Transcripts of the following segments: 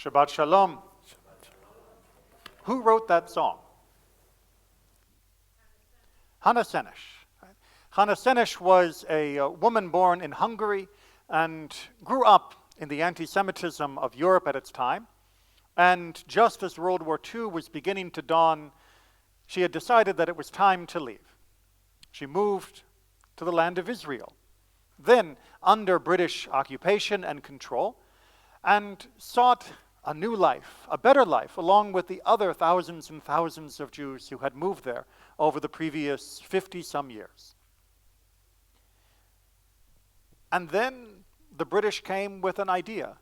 Shabbat Shalom. Who wrote that song? Hannah Senesh. Hannah Senesh was a woman born in Hungary and grew up in the anti-Semitism of Europe at its time. And just as World War II was beginning to dawn, she had decided that it was time to leave. She moved to the land of Israel, then under British occupation and control, and sought a new life, a better life, along with the other thousands and thousands of Jews who had moved there over the previous 50-some years. And then the British came with an idea.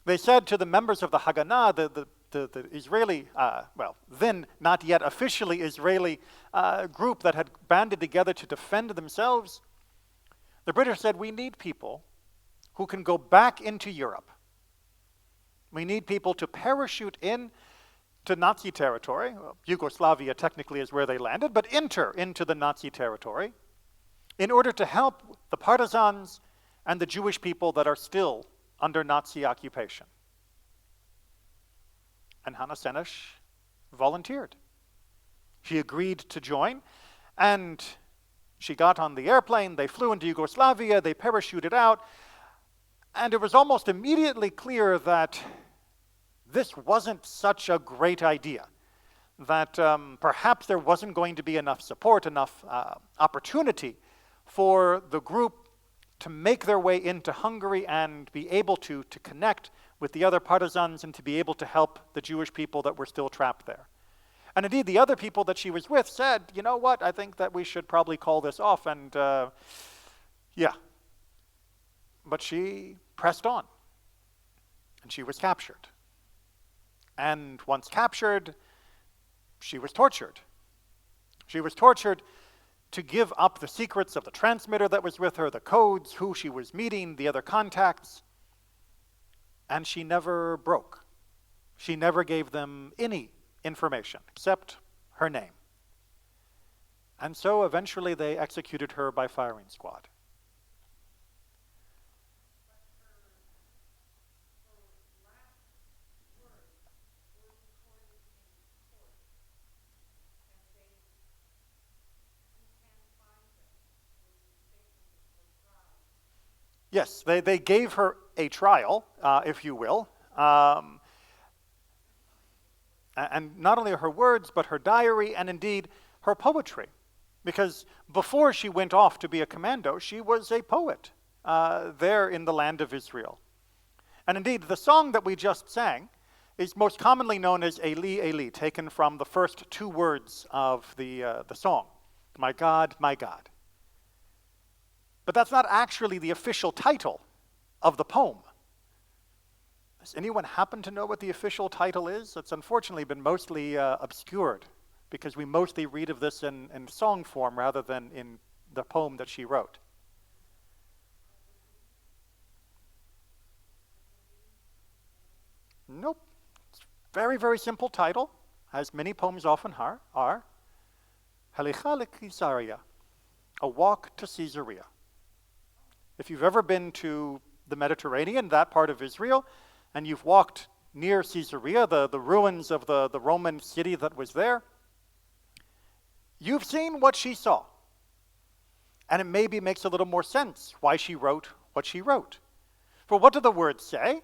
They said to the members of the Haganah, the Israeli, then not yet officially Israeli group that had banded together to defend themselves, the British said, we need people who can go back into Europe. We need people to parachute in to Nazi territory. Well, Yugoslavia technically is where they landed, but enter into the Nazi territory in order to help the partisans and the Jewish people that are still under Nazi occupation. And Hannah Senesh volunteered. She agreed to join, and she got on the airplane, they flew into Yugoslavia, they parachuted out, and it was almost immediately clear that this wasn't such a great idea, that perhaps there wasn't going to be enough support, enough opportunity for the group to make their way into Hungary and be able to connect with the other partisans and to be able to help the Jewish people that were still trapped there. And indeed, the other people that she was with said, you know what, I think that we should probably call this off, and yeah. But she pressed on, and she was captured. And once captured, she was tortured. She was tortured to give up the secrets of the transmitter that was with her, the codes, who she was meeting, the other contacts. And she never broke. She never gave them any information except her name. And so eventually they executed her by firing squad. Yes, they gave her a trial, if you will, and not only her words, but her diary, and indeed her poetry. Because before she went off to be a commando, she was a poet there in the land of Israel. And indeed, the song that we just sang is most commonly known as Eli Eli, taken from the first two words of the song, my God, my God. But that's not actually the official title of the poem. Does anyone happen to know what the official title is? It's unfortunately been mostly obscured because we mostly read of this in song form rather than in the poem that she wrote. Nope. It's a very, very simple title, as many poems often are. Halicha leCaesarea, a walk to Caesarea. If you've ever been to the Mediterranean, that part of Israel, and you've walked near Caesarea, the ruins of the Roman city that was there, you've seen what she saw. And it maybe makes a little more sense why she wrote what she wrote. For what do the words say?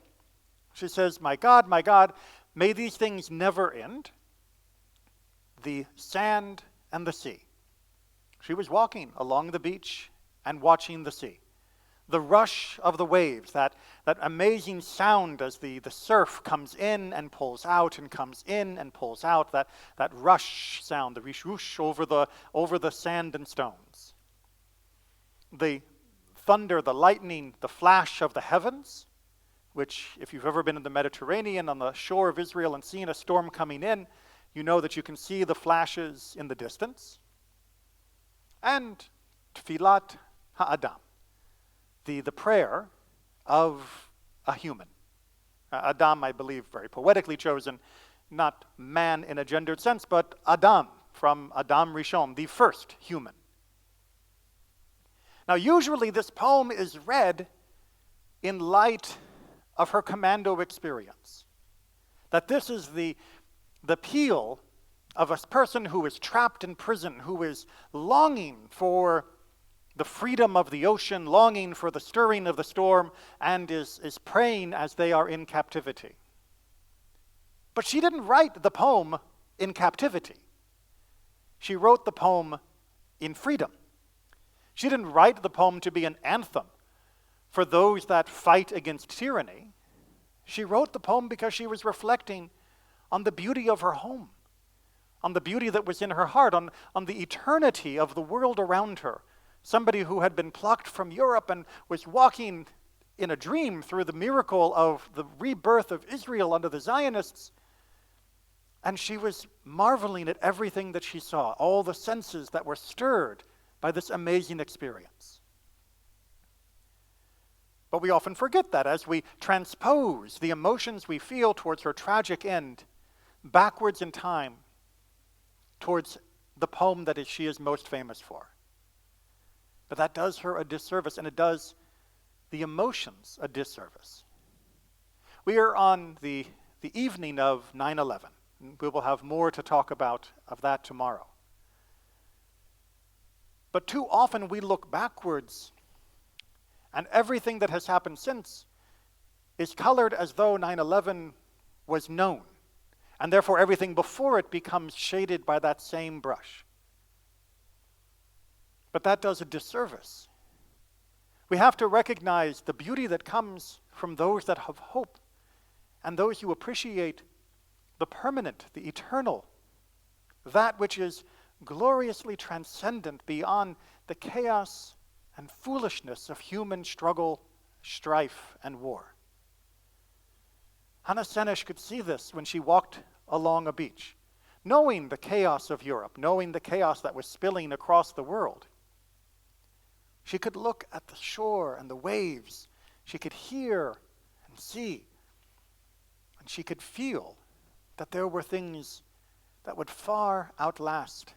She says, my God, may these things never end. The sand and the sea. She was walking along the beach and watching the sea. The rush of the waves, that amazing sound as the surf comes in and pulls out and comes in and pulls out, that rush sound, the rish over the sand and stones. The thunder, the lightning, the flash of the heavens, which if you've ever been in the Mediterranean on the shore of Israel and seen a storm coming in, you know that you can see the flashes in the distance. And Tfilat Ha'adam. The prayer of a human. Adam, I believe, very poetically chosen, not man in a gendered sense, but Adam, from Adam Rishon, the first human. Now, usually this poem is read in light of her commando experience. That this is the appeal of a person who is trapped in prison, who is longing for the freedom of the ocean, longing for the stirring of the storm, and is praying as they are in captivity. But she didn't write the poem in captivity. She wrote the poem in freedom. She didn't write the poem to be an anthem for those that fight against tyranny. She wrote the poem because she was reflecting on the beauty of her home, on the beauty that was in her heart, on the eternity of the world around her. Somebody who had been plucked from Europe and was walking in a dream through the miracle of the rebirth of Israel under the Zionists. And she was marveling at everything that she saw, all the senses that were stirred by this amazing experience. But we often forget that as we transpose the emotions we feel towards her tragic end backwards in time towards the poem that she is most famous for. But that does her a disservice, and it does the emotions a disservice. We are on the evening of 9/11. We will have more to talk about of that tomorrow. But too often we look backwards, and everything that has happened since is colored as though 9/11 was known, and therefore everything before it becomes shaded by that same brush. But that does a disservice. We have to recognize the beauty that comes from those that have hope, and those who appreciate the permanent, the eternal, that which is gloriously transcendent beyond the chaos and foolishness of human struggle, strife, and war. Hannah Senesh could see this when she walked along a beach, knowing the chaos of Europe, knowing the chaos that was spilling across the world. She could look at the shore and the waves. She could hear and see. And she could feel that there were things that would far outlast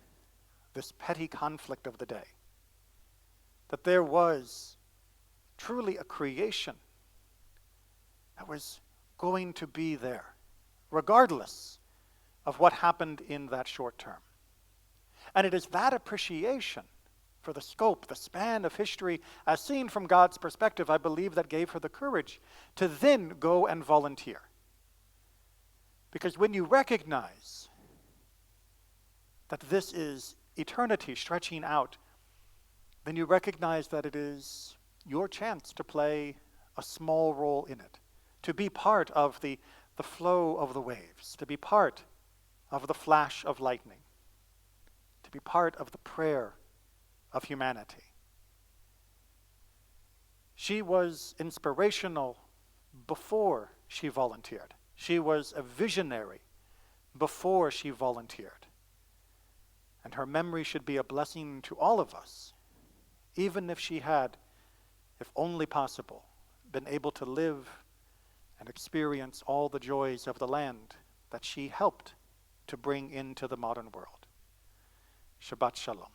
this petty conflict of the day. That there was truly a creation that was going to be there, regardless of what happened in that short term. And it is that appreciation for the scope, the span of history, as seen from God's perspective, I believe that gave her the courage to then go and volunteer. Because when you recognize that this is eternity stretching out, then you recognize that it is your chance to play a small role in it, to be part of the flow of the waves, to be part of the flash of lightning, to be part of the prayer of humanity. She was inspirational before she volunteered. She was a visionary before she volunteered. And her memory should be a blessing to all of us, even if she had, if only possible, been able to live and experience all the joys of the land that she helped to bring into the modern world. Shabbat Shalom.